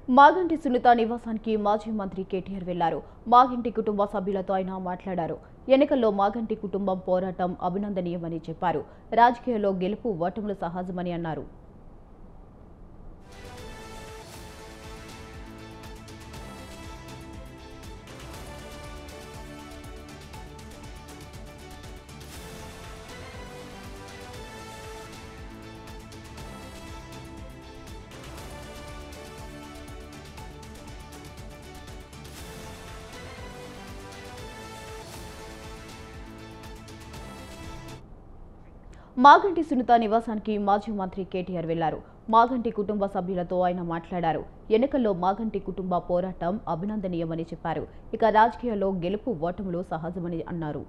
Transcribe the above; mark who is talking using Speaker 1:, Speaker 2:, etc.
Speaker 1: మాగంటి సునీత నివాసానికి మాజీ మంత్రి కేటీఆర్ వెళ్లారు. మాగంటి కుటుంబ సభ్యులతో ఆయన మాట్లాడారు. ఎన్నికల్లో మాగంటి కుటుంబం పోరాటం అభినందనీయమని చెప్పారు. రాజకీయాల్లో గెలుపు ఓటములు సహజమని అన్నారు. మాగంటి సునీత నివాసానికి మాజీ మంత్రి కేటీఆర్ వెళ్లారు. మాగంటి కుటుంబ సభ్యులతో ఆయన మాట్లాడారు. ఎన్నికల్లో మాగంటి కుటుంబ పోరాటం అభినందనీయమని చెప్పారు. ఇక రాజకీయాల్లో గెలుపు ఓటములు సహజమని అన్నారు.